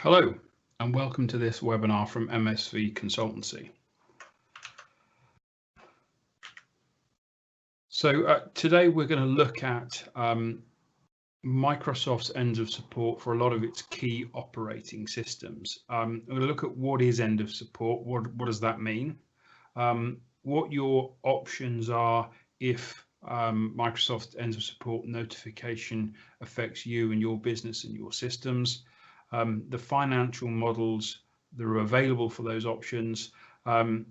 Hello and welcome to this webinar from MSV Consultancy. So today we're going to look at Microsoft's end of support for a lot of its key operating systems. We're going to look at what is end of support, what does that mean, what your options are if Microsoft end of support notification affects you and your business and your systems, the financial models that are available for those options,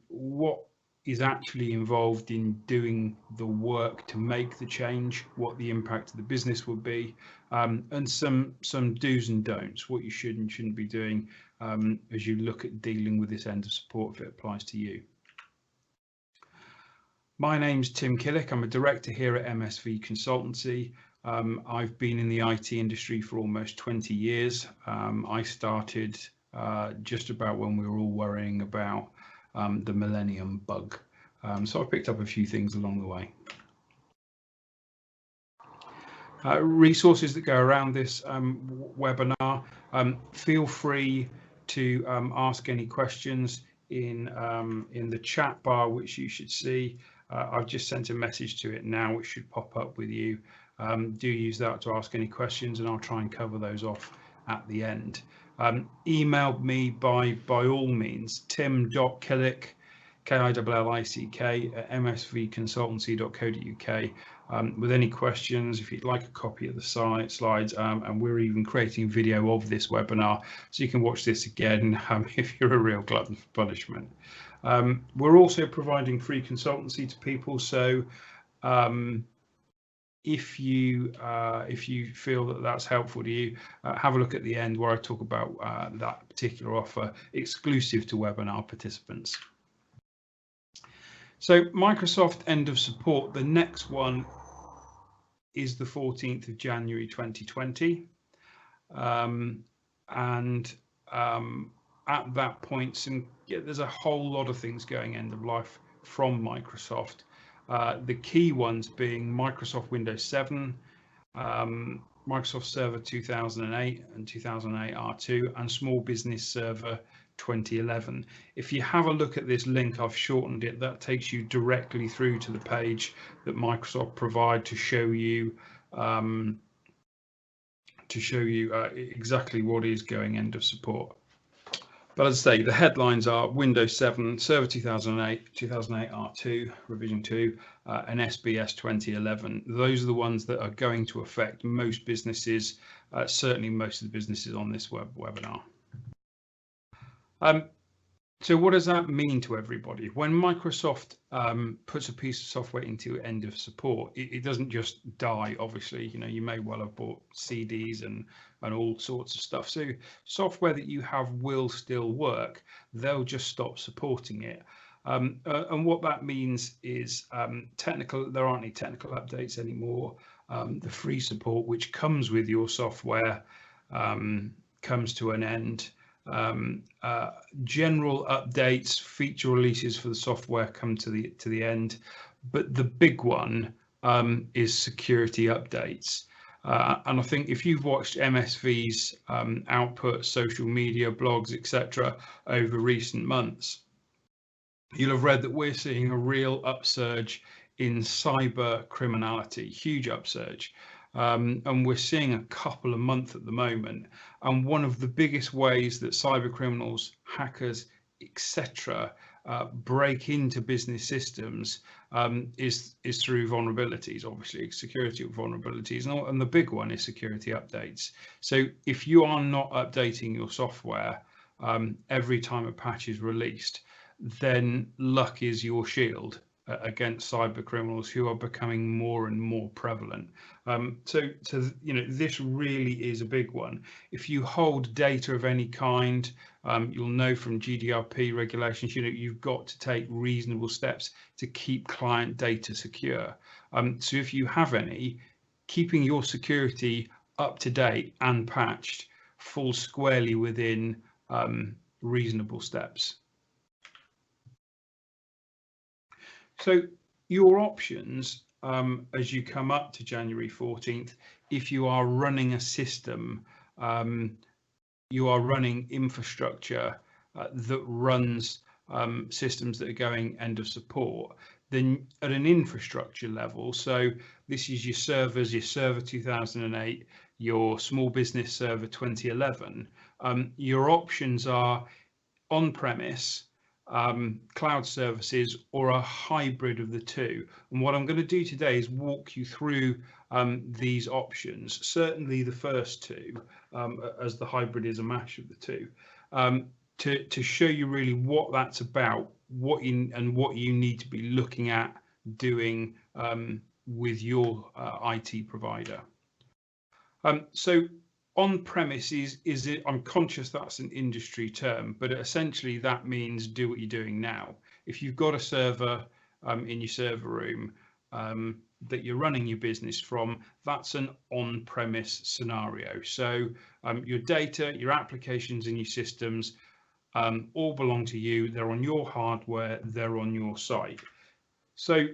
what is actually involved in doing the work to make the change, what the impact of the business would be, and some do's and don'ts, what you should and shouldn't be doing as you look at dealing with this end of support if it applies to you. My name's Tim Killick. I'm a director here at MSV Consultancy. I've been in the IT industry for almost 20 years. I started just about when we were all worrying about the millennium bug. So I picked up a few things along the way. Resources that go around this webinar. Feel free to ask any questions in the chat bar, which you should see. I've just sent a message to it now, which should pop up with you. Do use that to ask any questions, and I'll try and cover those off at the end. Email me by all means, tim.killick, Killick, at msvconsultancy.co.uk, with any questions. If you'd like a copy of the slides, and we're even creating video of this webinar, so you can watch this again if you're a real glutton for punishment. We're also providing free consultancy to people, so if you feel that that's helpful to you, have a look at the end where I talk about that particular offer exclusive to webinar participants. So Microsoft end of support, the next one is the 14th of January 2020, and at that point there's a whole lot of things going end of life from Microsoft. The key ones being Microsoft Windows 7, Microsoft Server 2008 and 2008 R2, and Small Business Server 2011. If you have a look at this link, I've shortened it, that takes you directly through to the page that Microsoft provide to show you exactly what is going end of support. But as I say, the headlines are Windows 7, Server 2008, 2008 R2, Revision 2, and SBS 2011. Those are the ones that are going to affect most businesses, certainly most of the businesses on this webinar. So what does that mean to everybody? When Microsoft puts a piece of software into end of support, it doesn't just die, obviously. You know, you may well have bought CDs and all sorts of stuff. So software that you have will still work. They'll just stop supporting it. And what that means is there aren't any technical updates anymore. The free support which comes with your software comes to an end. General updates, feature releases for the software come to the end, but the big one is security updates. And I think if you've watched MSV's output, social media, blogs, etc. over recent months, you'll have read that we're seeing a real upsurge in cyber criminality, huge upsurge. And we're seeing a couple a month at the moment. And one of the biggest ways that cyber criminals, hackers, etc., break into business systems is through vulnerabilities, obviously security vulnerabilities, and the big one is security updates. So if you are not updating your software every time a patch is released, then luck is your shield against cyber criminals who are becoming more and more prevalent. So you know, this really is a big one. If you hold data of any kind, you'll know from GDPR regulations, you know, you've got to take reasonable steps to keep client data secure. So if you have any, keeping your security up to date and patched falls squarely within reasonable steps. So your options as you come up to January 14th, if you are running a system you are running infrastructure that runs systems that are going end of support, then at an infrastructure level, so this is your servers, your server 2008, your small business server 2011, your options are on-premise, cloud services, or a hybrid of the two. And what I'm going to do today is walk you through these options, certainly the first two, as the hybrid is a mash of the two, to show you really what that's about, what you need to be looking at doing with your IT provider. So on-premise is it? I'm conscious that's an industry term, but essentially that means do what you're doing now. If you've got a server in your server room that you're running your business from, that's an on-premise scenario. So your data, your applications, and your systems all belong to you. They're on your hardware. They're on your site. So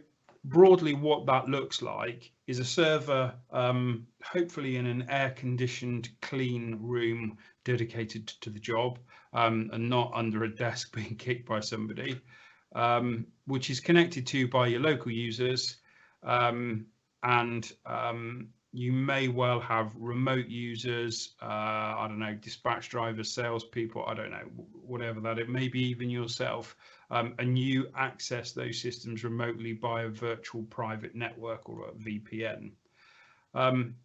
broadly, what that looks like is a server, hopefully in an air-conditioned, clean room dedicated to the job, and not under a desk being kicked by somebody, which is connected to by your local users, and you may well have remote users, I don't know, dispatch drivers, salespeople, I don't know, whatever that, it may be even yourself, and you access those systems remotely by a virtual private network or a VPN. And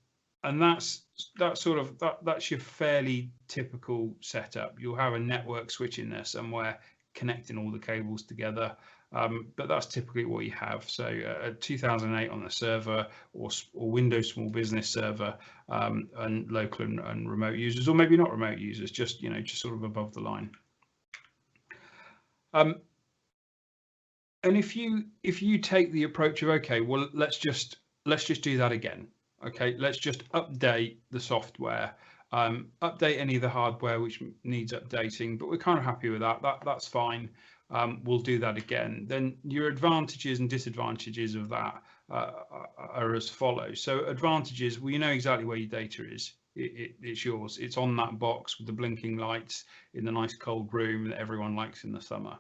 that's your fairly typical setup. You'll have a network switch in there somewhere connecting all the cables together. But that's typically what you have. So a 2008 on the server, or Windows Small Business server, and local and remote users, or maybe not remote users, just just sort of above the line. And if you take the approach of, okay, well, let's just do that again. Okay, let's just update the software, update any of the hardware which needs updating, but we're kind of happy with that. That's fine. We'll do that again. Then your advantages and disadvantages of that are as follows. So advantages, well, you know exactly where your data is. It's yours. It's on that box with the blinking lights in the nice cold room that everyone likes in the summer.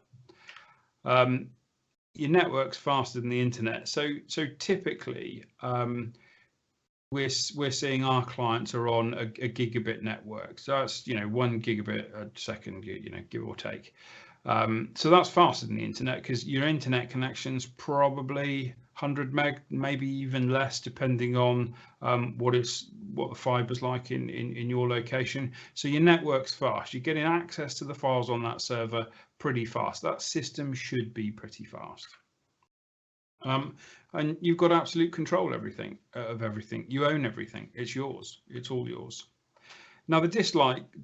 Your network's faster than the internet. So typically, we're seeing our clients are on a gigabit network. So that's 1 gigabit a second, give or take. So that's faster than the internet, because your internet connection's probably 100 meg, maybe even less, depending on what the fiber's like in your location. So your network's fast. You're getting access to the files on that server pretty fast. That system should be pretty fast. And you've got absolute control of everything. You own everything. It's yours. It's all yours. Now, the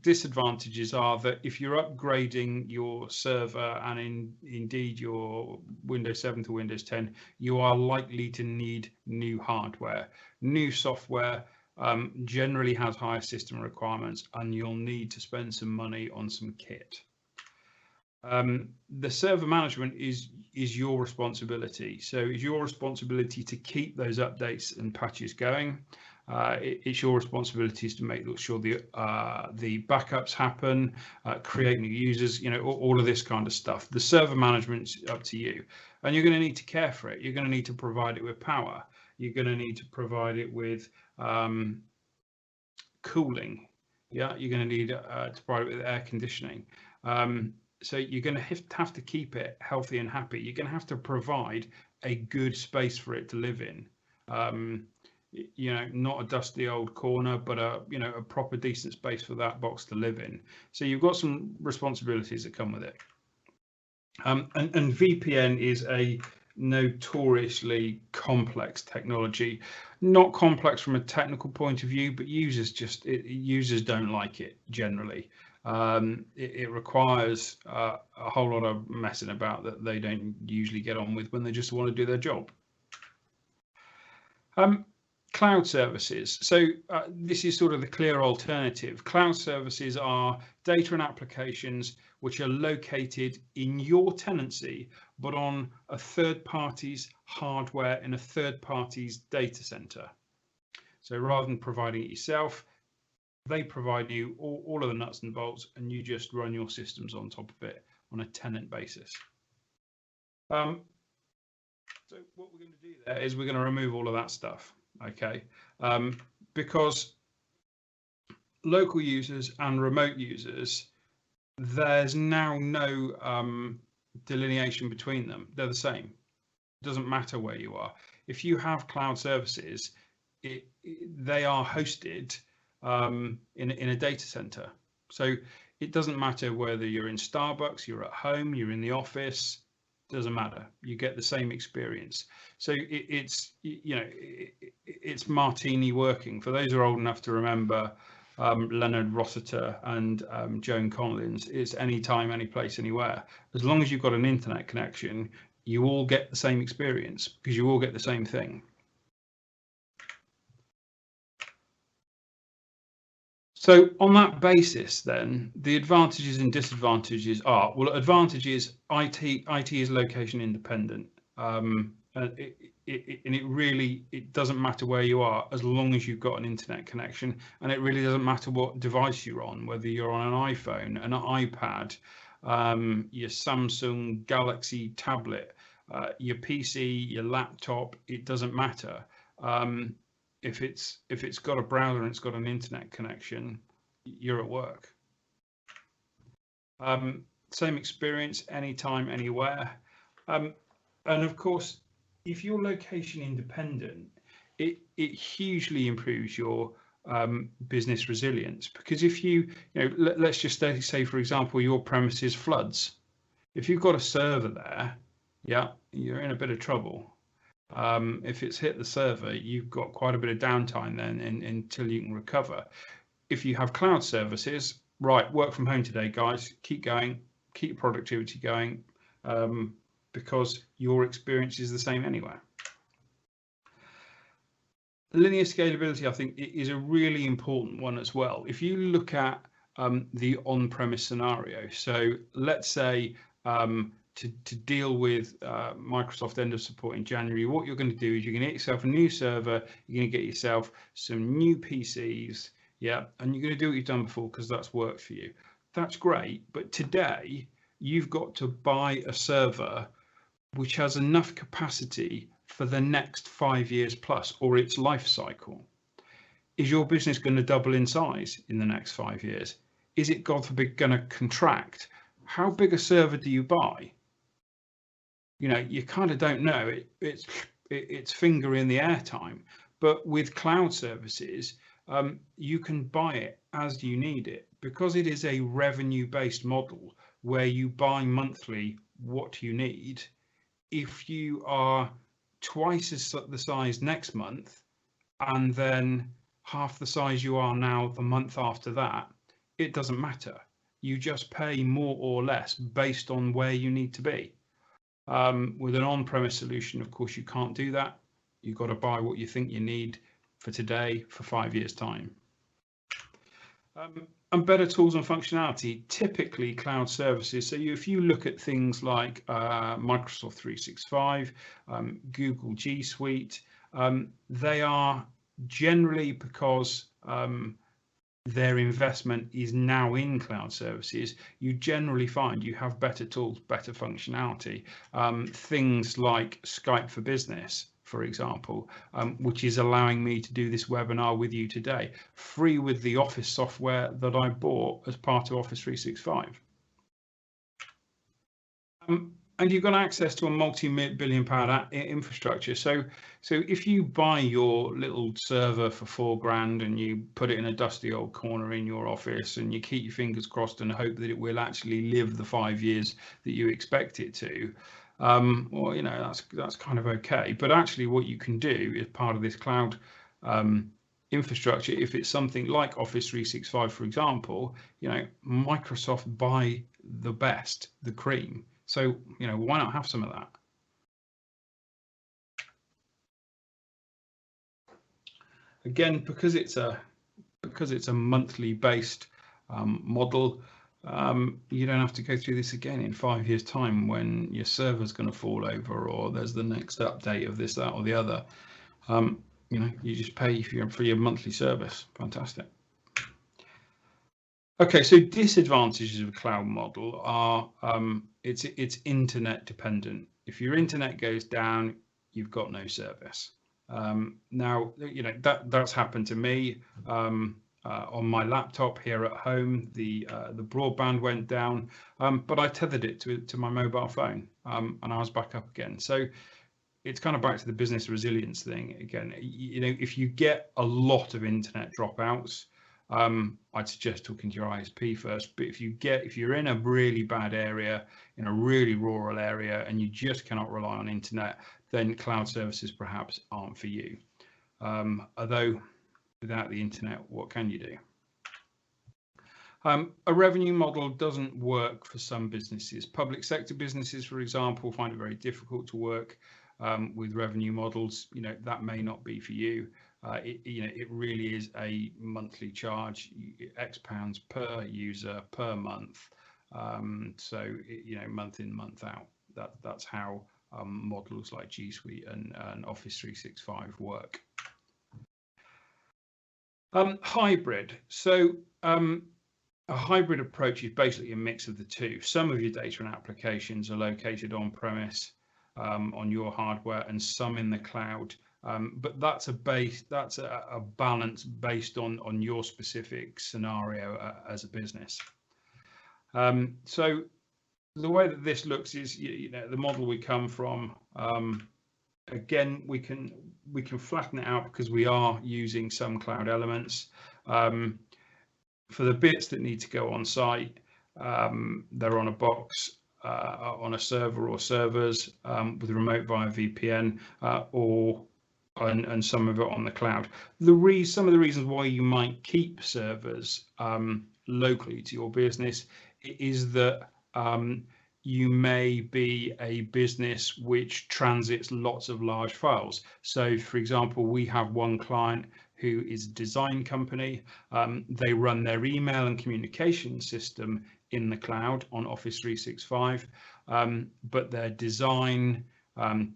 disadvantages are that if you're upgrading your server and indeed your Windows 7 to Windows 10, you are likely to need new hardware. New software generally has higher system requirements, and you'll need to spend some money on some kit. The server management is your responsibility. So it's your responsibility to keep those updates and patches going. It's your responsibilities to make sure the backups happen, create new users, all of this kind of stuff. The server management's up to you, and you're going to need to care for it. You're going to need to provide it with power. You're going to need to provide it with cooling. Yeah, you're going to need to provide it with air conditioning. So you're going to have to keep it healthy and happy. You're going to have to provide a good space for it to live in. Not a dusty old corner, but a proper decent space for that box to live in. So you've got some responsibilities that come with it. And VPN is a notoriously complex technology. Not complex from a technical point of view, but users don't like it generally. It requires a whole lot of messing about that they don't usually get on with when they just want to do their job. Cloud services. So this is sort of the clear alternative. Cloud services are data and applications which are located in your tenancy, but on a third party's hardware in a third party's data center. So rather than providing it yourself, They provide you all of the nuts and bolts, and you just run your systems on top of it on a tenant basis. So what we're going to do there is we're going to remove all of that stuff, okay? Because local users and remote users, there's now no delineation between them. They're the same. It doesn't matter where you are. If you have cloud services, they are hosted in a data center. So it doesn't matter whether you're in Starbucks, you're at home, you're in the office, doesn't matter. You get the same experience. So it's it's Martini working. For those who are old enough to remember Leonard Rossiter and Joan Collins, it's anytime, any place, anywhere. As long as you've got an internet connection, you all get the same experience because you all get the same thing. So on that basis, then, the advantages and disadvantages are, well, advantage is IT is location independent. And it doesn't matter where you are as long as you've got an internet connection, and it really doesn't matter what device you're on, whether you're on an iPhone, an iPad, your Samsung Galaxy tablet, your PC, your laptop, it doesn't matter. If it's got a browser and it's got an internet connection, you're at work. Same experience anytime, anywhere. And of course, if you're location independent, it hugely improves your business resilience, because if let's just say, for example, your premises floods. If you've got a server there, yeah, you're in a bit of trouble. If it's hit the server, you've got quite a bit of downtime then until you can recover. If you have cloud services, right, work from home today, guys, keep going, keep productivity going, because your experience is the same anywhere. Linear scalability, I think, is a really important one as well. If you look at the on-premise scenario, so let's say to deal with Microsoft end of support in January, what you're going to do is you're going to get yourself a new server, you're going to get yourself some new PCs, yeah, and you're going to do what you've done before because that's worked for you. That's great, but today you've got to buy a server which has enough capacity for the next 5 years plus, or its life cycle. Is your business going to double in size in the next 5 years? Is it, God forbid, going to contract? How big a server do you buy? You kind of don't know. It's finger in the air time. But with cloud services, you can buy it as you need it, because it is a revenue-based model where you buy monthly what you need. If you are twice the size next month and then half the size you are now the month after that, it doesn't matter. You just pay more or less based on where you need to be. With an on-premise solution, of course, you can't do that. You've got to buy what you think you need for today for 5 years' time. And better tools and functionality, typically cloud services. So if you look at things like Microsoft 365, Google G Suite, they are generally, because their investment is now in cloud services, you generally find you have better tools, better functionality. Things like Skype for Business, for example, which is allowing me to do this webinar with you today, free with the Office software that I bought as part of Office 365. And you've got access to a multi-billion pound infrastructure. So if you buy your little server for $4,000 and you put it in a dusty old corner in your office and you keep your fingers crossed and hope that it will actually live the 5 years that you expect it to, well, that's kind of okay. But actually what you can do as part of this cloud infrastructure, if it's something like Office 365, for example, Microsoft buy the best, the cream. So, why not have some of that? Again, because it's a monthly based model, you don't have to go through this again in 5 years' time when your server's going to fall over or there's the next update of this, that, or the other. You just pay for your monthly service. Fantastic. Okay, so disadvantages of a cloud model are it's internet dependent. If your internet goes down, you've got no service. Now, that's happened to me on my laptop here at home. The broadband went down, but I tethered it to my mobile phone, and I was back up again. So it's kind of back to the business resilience thing again. If you get a lot of internet dropouts, I'd suggest talking to your ISP first. But if you're in a really bad area, in a really rural area, and you just cannot rely on internet, then cloud services perhaps aren't for you. Although without the internet, what can you do? A revenue model doesn't work for some businesses. Public sector businesses, for example, find it very difficult to work with revenue models. That may not be for you. It really is a monthly charge, X pounds per user per month. So month in, month out. That's how models like G Suite and Office 365 work. Hybrid. So a hybrid approach is basically a mix of the two. Some of your data and applications are located on premise on your hardware, and some in the cloud. But that's a balance based on your specific scenario as a business. So the way that this looks is, the model we come from. Again, we can flatten it out because we are using some cloud elements. For the bits that need to go on site, they're on a box, on a server or servers with remote via VPN, and some of it on the cloud. Some of the reasons why you might keep servers locally to your business is that you may be a business which transits lots of large files. So, for example, we have one client who is a design company. They run their email and communication system in the cloud on Office 365, but their design,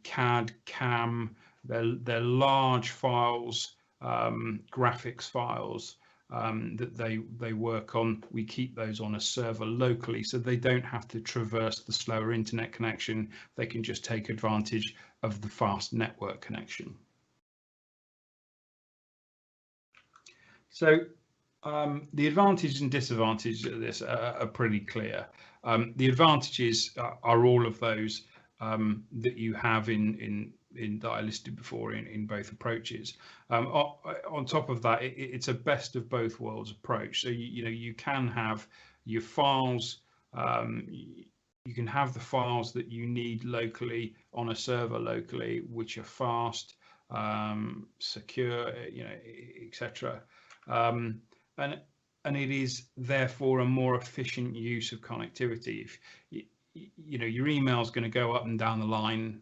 CAD, CAM, their large files, graphics files that they work on, we keep those on a server locally, so they don't have to traverse the slower internet connection. They can just take advantage of the fast network connection. So the advantages and disadvantages of this are pretty clear. The advantages are all of those that you have that I listed before in both approaches. On top of that, it's a best of both worlds approach. So you can have your files. You can have the files that you need locally on a server locally, which are fast, secure, etc. And it is therefore a more efficient use of connectivity. If your email is going to go up and down the line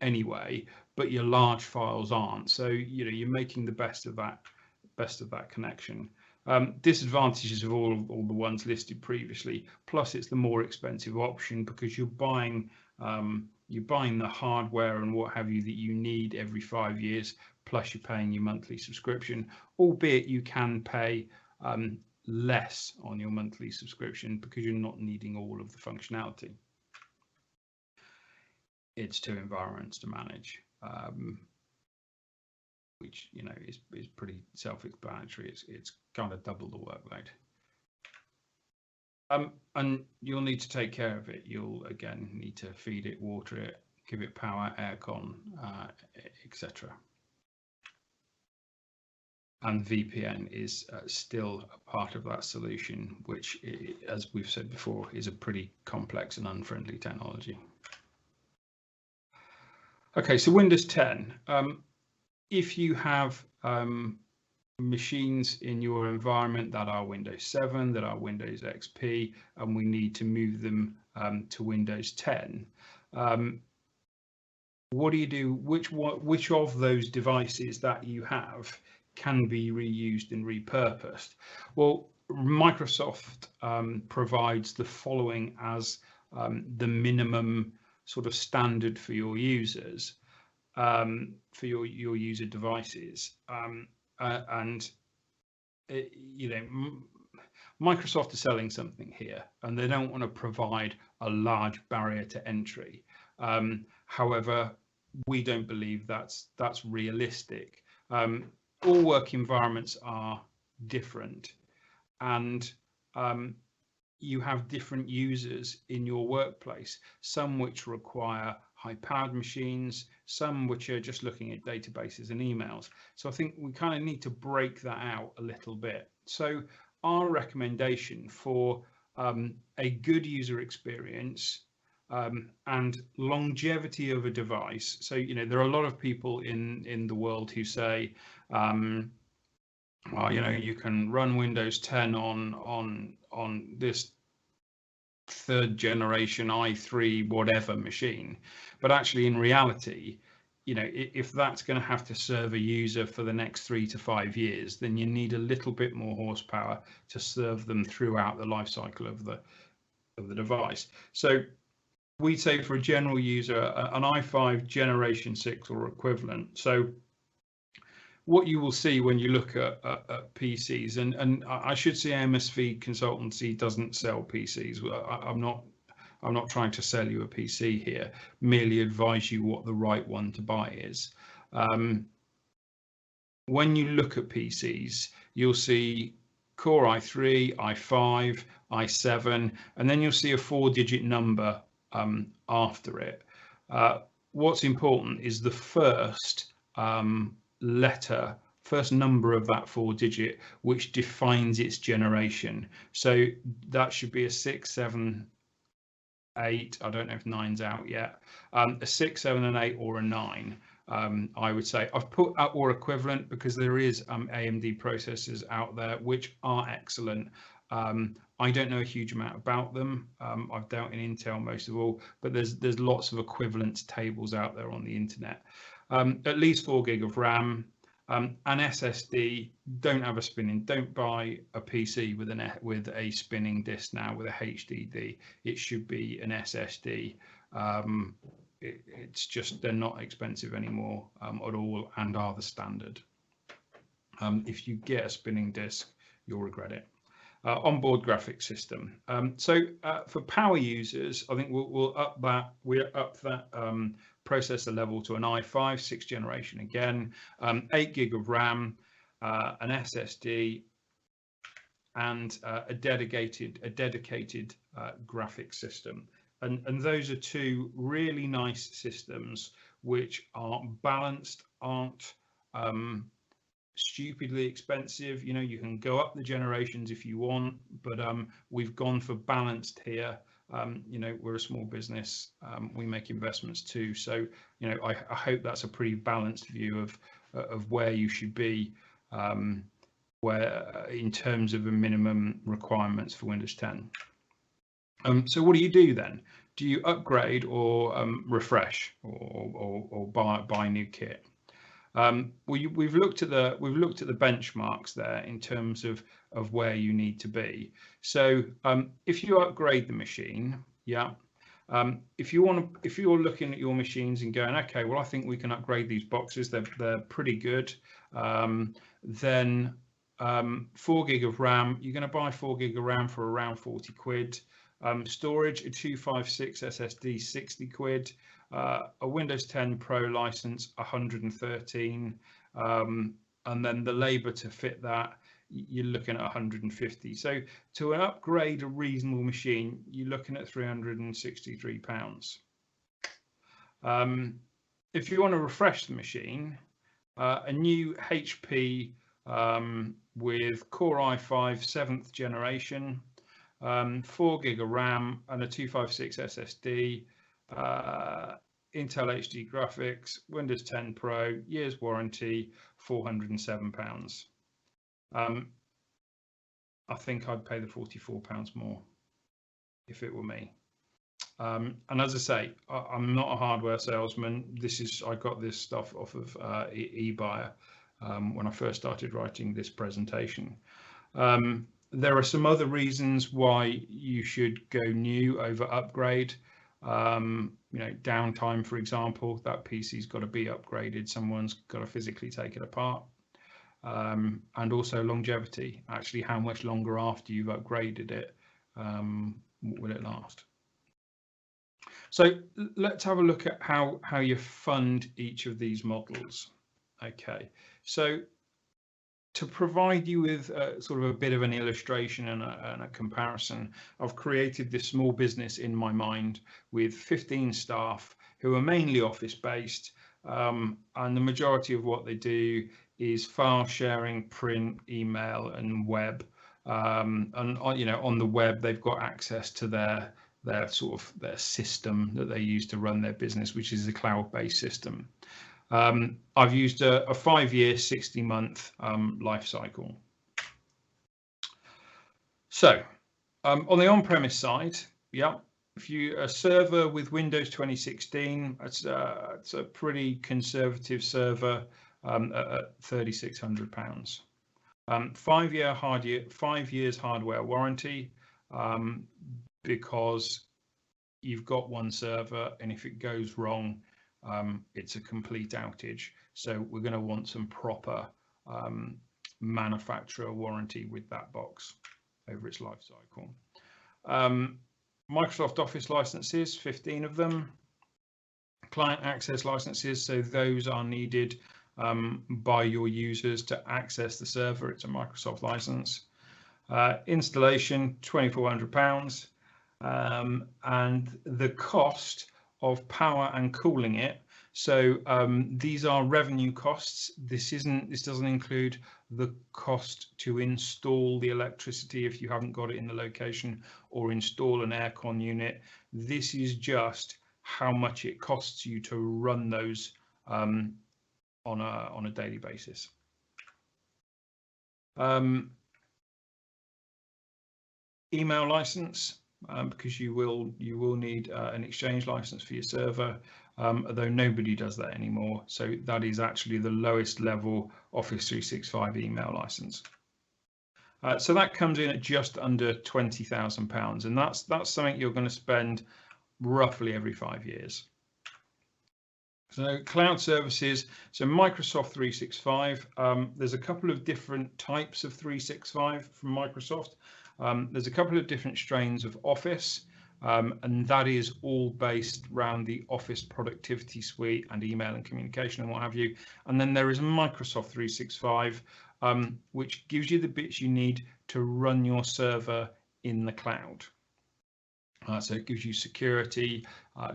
anyway, but your large files aren't. So you're making the best of that connection. Disadvantages of all the ones listed previously. Plus, it's the more expensive option because you're buying the hardware and what have you that you need every 5 years. Plus, you're paying your monthly subscription, albeit you can pay less on your monthly subscription because you're not needing all of the functionality. It's 2 environments to manage, which is pretty self-explanatory. It's kind of double the workload. And you'll need to take care of it. You'll again need to feed it, water it, give it power, aircon, etc. And VPN is still a part of that solution, which, as we've said before, is a pretty complex and unfriendly technology. Okay, so Windows 10. If you have machines in your environment that are Windows 7, that are Windows XP, and we need to move them to Windows 10, what do you do? Which of those devices that you have can be reused and repurposed? Well, Microsoft provides the following as the minimum sort of standard for your users, for your user devices, and Microsoft are selling something here, and they don't want to provide a large barrier to entry. However, we don't believe that's realistic. All work environments are different, and you have different users in your workplace, some which require high-powered machines, some which are just looking at databases and emails. So I think we kind of need to break that out a little bit. So our recommendation for a good user experience and longevity of a device. So, you know, there are a lot of people in the world who say, well, you know, you can run Windows 10 on this third generation i3 whatever machine, but actually in reality, you know, if that's going to have to serve a user for the next 3 to 5 years, then you need a little bit more horsepower to serve them throughout the life cycle of the device. So we'd say for a general user, an i5 generation 6 or equivalent. So what you will see when you look at PCs, and I should say MSV consultancy doesn't sell PCs. I'm not trying to sell you a PC here, merely advise you what the right one to buy is. When you look at PCs, you'll see Core i3, i5, i7, and then you'll see a 4-digit number after it. What's important is the first letter, first number of that 4-digit, which defines its generation. So that should be a 6, 7, 8. I don't know if 9's out yet. A 6, 7, and 8, or a 9. I would say I've put up or equivalent because there is AMD processors out there which are excellent. I don't know a huge amount about them. I've dealt in Intel most of all, but there's lots of equivalence tables out there on the internet. At least 4 gig of RAM, an SSD. Don't have a spinning. Don't buy a PC with a spinning disk now with a HDD. It should be an SSD. It's just they're not expensive anymore at all and are the standard. If you get a spinning disk, you'll regret it. Onboard graphics system. So for power users, I think we'll up that. We're up that processor level to an i5 6th generation again, 8 gig of RAM, an SSD, and a dedicated graphics system. And those are two really nice systems which are balanced, aren't stupidly expensive. You know, you can go up the generations if you want, but we've gone for balanced here. You know, we're a small business, we make investments too, so you know, I hope that's a pretty balanced view of where you should be, where in terms of a minimum requirements for Windows 10. So what do you do then? Do you upgrade or refresh or buy new kit? Well, we've looked at the benchmarks there in terms of where you need to be. So if you upgrade the machine, yeah, if you're looking at your machines and going, okay, well, I think we can upgrade these boxes, they're pretty good, then 4 gig of RAM, you're going to buy 4 gig of RAM for around 40 quid. Storage, a 256 SSD, 60 quid. A Windows 10 Pro license, 113, and then the labor to fit that, you're looking at 150. So to upgrade a reasonable machine, you're looking at £363. If you want to refresh the machine, a new HP with Core i5 7th generation, 4 gig of RAM and a 256 SSD, Intel HD graphics, Windows 10 Pro, year's warranty, £407. I think I'd pay the £44 more if it were me. And as I say, I'm not a hardware salesman. I got this stuff off of eBuyer when I first started writing this presentation. There are some other reasons why you should go new over upgrade. You know, downtime, for example, that PC's got to be upgraded. Someone's got to physically take it apart. and also longevity, actually how much longer after you've upgraded it will it last. So let's have a look at how you fund each of these models. Okay, so to provide you with sort of a bit of an illustration and a comparison, I've created this small business in my mind with 15 staff who are mainly office based, and the majority of what they do is file sharing, print, email, and web. And on the web, they've got access to their system that they use to run their business, which is a cloud-based system. I've used a 5-year, 60-month life cycle. So on the on-premise side, yeah, if you a server with Windows 2016, it's a pretty conservative server at £3,600. 5 years hardware warranty, because you've got one server, and if it goes wrong, it's a complete outage. So we're going to want some proper manufacturer warranty with that box over its life cycle. Microsoft Office licenses, 15 of them. Client access licenses, so those are needed by your users to access the server. It's a Microsoft license. Installation, £2,400, and the cost of power and cooling it. So these are revenue costs. This doesn't include the cost to install the electricity if you haven't got it in the location, or install an aircon unit. This is just how much it costs you to run those on a daily basis. Email license, because you will need an Exchange license for your server, although nobody does that anymore. So that is actually the lowest level Office 365 email license. So that comes in at just under £20,000, and that's something you're going to spend roughly every 5 years. So cloud services, so Microsoft 365, there's a couple of different types of 365 from Microsoft. There's a couple of different strains of Office, and that is all based around the Office productivity suite and email and communication and what have you. And then there is Microsoft 365, which gives you the bits you need to run your server in the cloud. So it gives you security,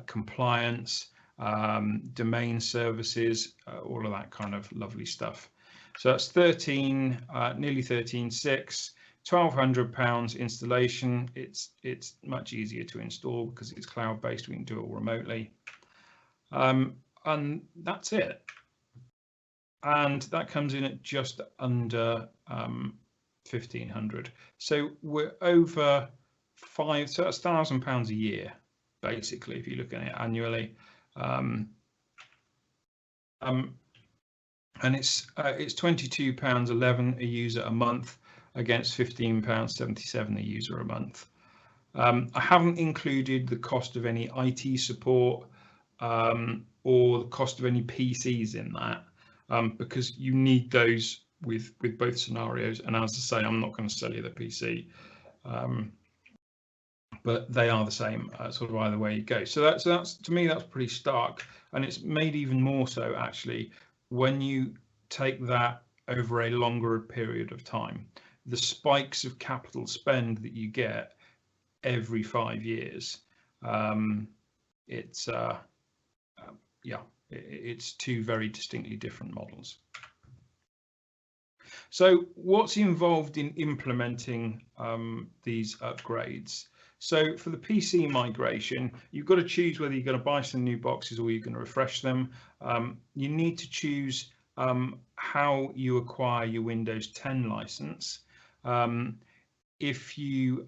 compliance, domain services, all of that kind of lovely stuff. So that's nearly 13,600. £1,200 installation. It's much easier to install because it's cloud-based. We can do it all remotely, and that's it. And that comes in at just under 1,500. So we're over so that's £1,000 a year, basically, if you're looking at it annually. And it's £22.11 a user a month, against £15.77 a user a month. I haven't included the cost of any IT support or the cost of any PCs in that, because you need those with both scenarios. And as I say, I'm not going to sell you the PC, but they are the same sort of either way you go. So that's to me, that's pretty stark, and it's made even more so actually when you take that over a longer period of time. The spikes of capital spend that you get every 5 years, it's two very distinctly different models. So what's involved in implementing these upgrades? So for the PC migration, you've got to choose whether you're going to buy some new boxes or you're going to refresh them. You need to choose how you acquire your Windows 10 license. If you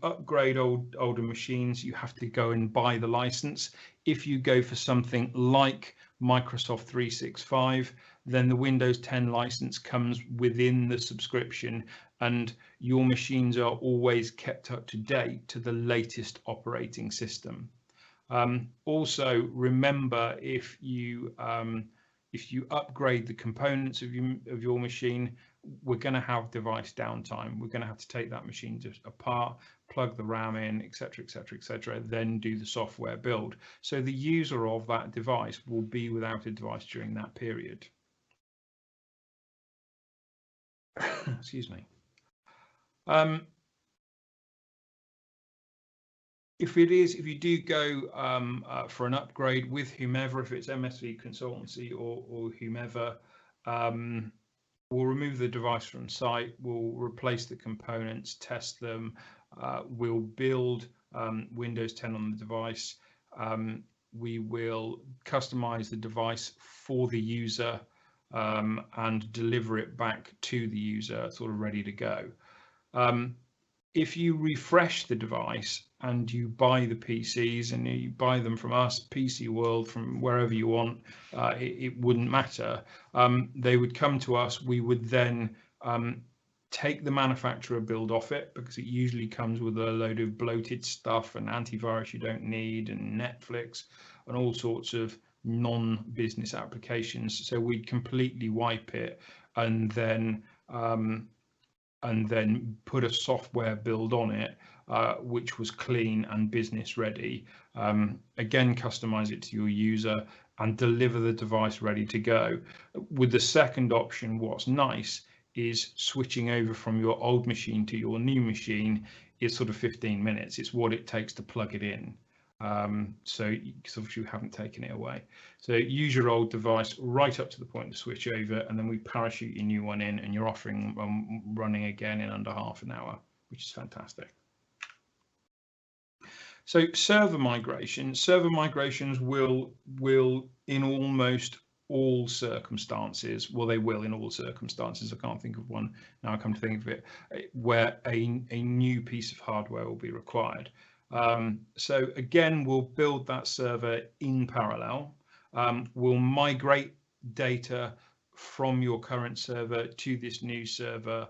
upgrade older machines, you have to go and buy the license. If you go for something like Microsoft 365, then the Windows 10 license comes within the subscription, and your machines are always kept up to date to the latest operating system. Also, remember, if you if you upgrade the components of your machine, we're going to have device downtime. We're going to have to take that machine just apart, plug the RAM in, etc., etc., etc., then do the software build. So the user of that device will be without a device during that period. Excuse me. If you do go for an upgrade with whomever, if it's MSV consultancy or whomever, we'll remove the device from site, we'll replace the components, test them, we'll build Windows 10 on the device, we will customize the device for the user and deliver it back to the user sort of ready to go. If you refresh the device and you buy the PCs and you buy them from us, PC World, from wherever you want, it wouldn't matter. They would come to us. We would then take the manufacturer build off it, because it usually comes with a load of bloated stuff and antivirus you don't need and Netflix and all sorts of non-business applications. So we'd completely wipe it and then put a software build on it, which was clean and business ready. Again, customize it to your user and deliver the device ready to go. With the second option, what's nice is switching over from your old machine to your new machine is sort of 15 minutes. It's what it takes to plug it in. So because obviously you haven't taken it away. So use your old device right up to the point to switch over, and then we parachute your new one in, and you're offering running again in under half an hour, which is fantastic. So server migrations will in almost all circumstances, well, they will in all circumstances, I can't think of one now I come to think of it, where a new piece of hardware will be required. So again, we'll build that server in parallel. We'll migrate data from your current server to this new server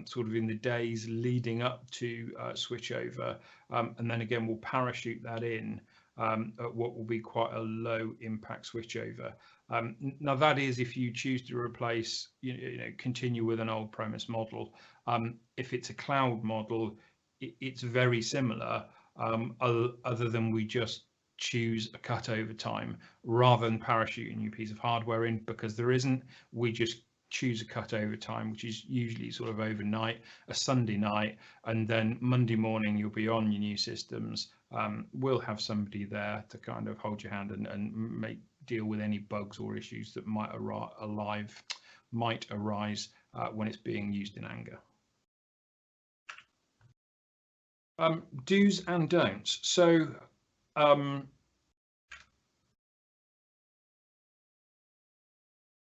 sort of in the days leading up to switchover. And then again, we'll parachute that in at what will be quite a low impact switchover. Now that is if you choose to replace, continue with an old premise model. If it's a cloud model, it's very similar. Other than we just choose a cutover time rather than parachute a new piece of hardware in, because there isn't. We just choose a cutover time, which is usually sort of overnight, a Sunday night, and then Monday morning you'll be on your new systems. We'll have somebody there to kind of hold your hand and deal with any bugs or issues that might arise when it's being used in anger. Do's and don'ts. So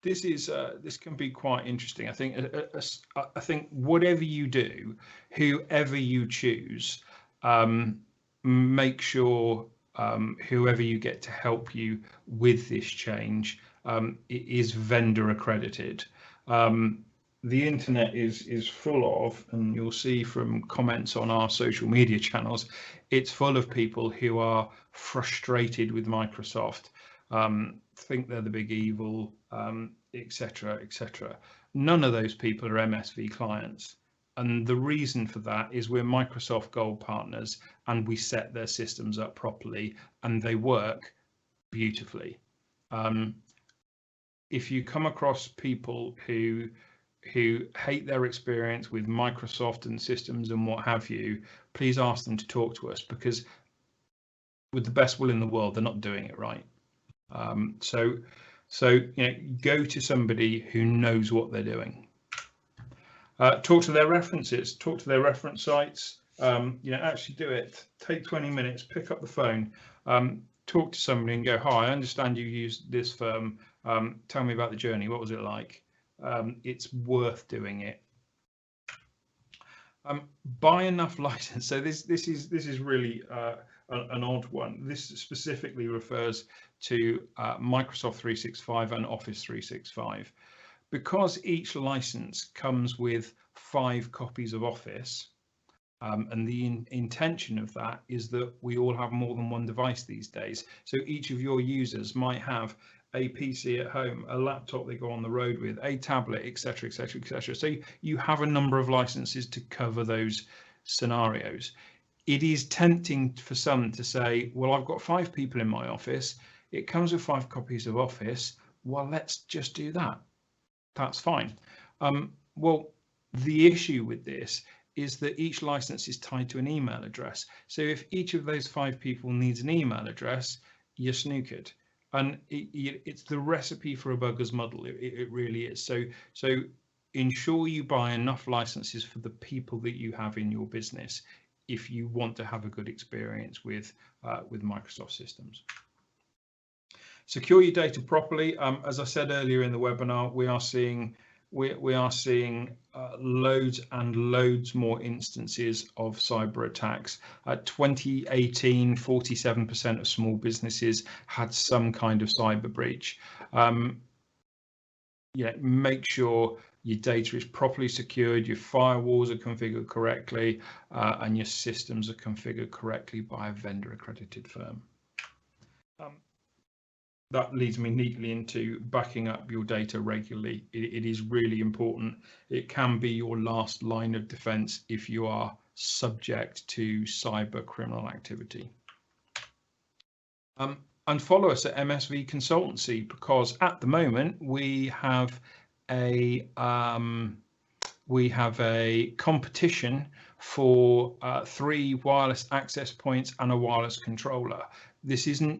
this can be quite interesting. I think whatever you do, whoever you choose, make sure whoever you get to help you with this change is vendor accredited. The internet is full of, and you'll see from comments on our social media channels, it's full of people who are frustrated with Microsoft, think they're the big evil, etc., etc. None of those people are MSV clients. And the reason for that is we're Microsoft Gold partners, and we set their systems up properly and they work beautifully. If you come across people who hate their experience with Microsoft and systems and what have you, please ask them to talk to us, because with the best will in the world, they're not doing it right. So go to somebody who knows what they're doing. Talk to their references, talk to their reference sites, actually do it. Take 20 minutes, pick up the phone, talk to somebody and go, hi, I understand you use this firm. Tell me about the journey. What was it like? It's worth doing it. Buy enough license. So this is really an odd one. This specifically refers to Microsoft 365 and Office 365. Because each license comes with 5 copies of Office, and the intention of that is that we all have more than one device these days. So each of your users might have a PC at home, a laptop they go on the road with, a tablet, etc., etc., etc. So you have a number of licenses to cover those scenarios. It is tempting for some to say, well, I've got 5 people in my office. It comes with 5 copies of Office. Well, let's just do that. That's fine. Well, the issue with this is that each license is tied to an email address. So if each of those 5 people needs an email address, you're snookered. And it's the recipe for a bugger's muddle. It really is. So ensure you buy enough licenses for the people that you have in your business if you want to have a good experience with Microsoft systems. Secure your data properly. As I said earlier in the webinar, we are seeing loads and loads more instances of cyber attacks. 2018, 47% of small businesses had some kind of cyber breach. Make sure your data is properly secured, your firewalls are configured correctly, and your systems are configured correctly by a vendor accredited firm. That leads me neatly into backing up your data regularly. It is really important. It can be your last line of defense if you are subject to cyber criminal activity. And follow us at MSV Consultancy, because at the moment we have a competition for 3 wireless access points and a wireless controller. This isn't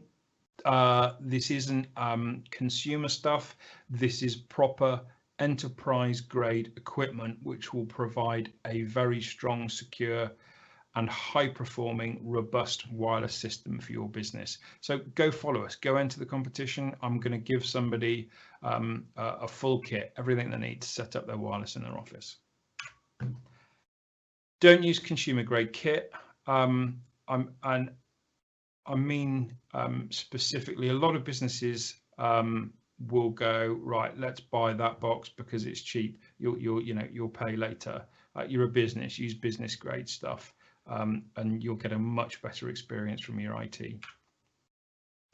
consumer stuff. This is proper enterprise grade equipment which will provide a very strong, secure and high performing, robust wireless system for your business. So go follow us, go enter the competition. I'm going to give somebody a full kit, everything they need to set up their wireless in their office. Don't use consumer grade kit. Specifically, a lot of businesses will go, right, let's buy that box because it's cheap. You'll pay later. You're a business, use business grade stuff, and you'll get a much better experience from your IT.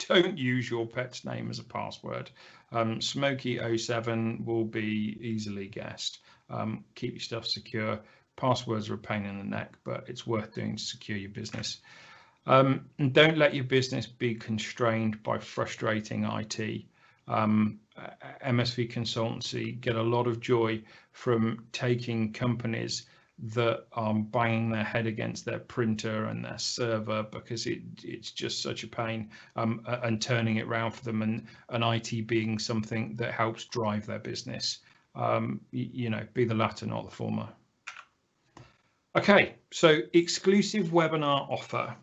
Don't use your pet's name as a password. Smokey07 will be easily guessed. Keep your stuff secure. Passwords are a pain in the neck, but it's worth doing to secure your business. And don't let your business be constrained by frustrating IT. MSV Consultancy get a lot of joy from taking companies that are banging their head against their printer and their server because it's just such a pain, and turning it around for them, and IT being something that helps drive their business. Be the latter, not the former. Okay, so exclusive webinar offer.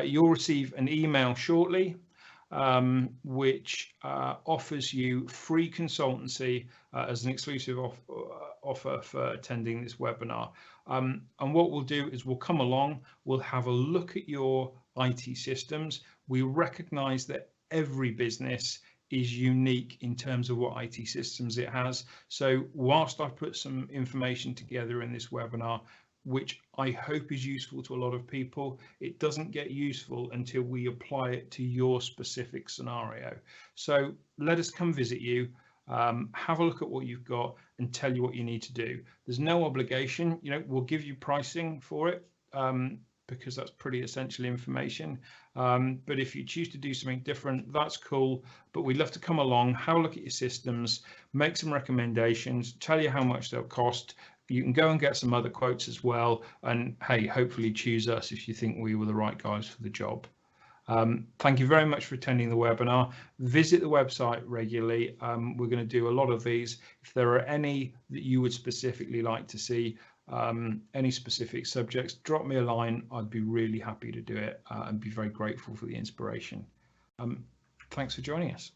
You'll receive an email shortly which offers you free consultancy as an exclusive offer for attending this webinar. And what we'll do is we'll come along, we'll have a look at your IT systems. We recognize that every business is unique in terms of what IT systems it has. So whilst I've put some information together in this webinar, which I hope is useful to a lot of people, it doesn't get useful until we apply it to your specific scenario. So let us come visit you, have a look at what you've got and tell you what you need to do. There's no obligation, we'll give you pricing for it because that's pretty essential information. But if you choose to do something different, that's cool. But we'd love to come along, have a look at your systems, make some recommendations, tell you how much they'll cost. You can go and get some other quotes as well. And hey, hopefully choose us if you think we were the right guys for the job. Thank you very much for attending the webinar. Visit the website regularly. We're going to do a lot of these. If there are any that you would specifically like to see, any specific subjects, drop me a line. I'd be really happy to do it and be very grateful for the inspiration. Thanks for joining us.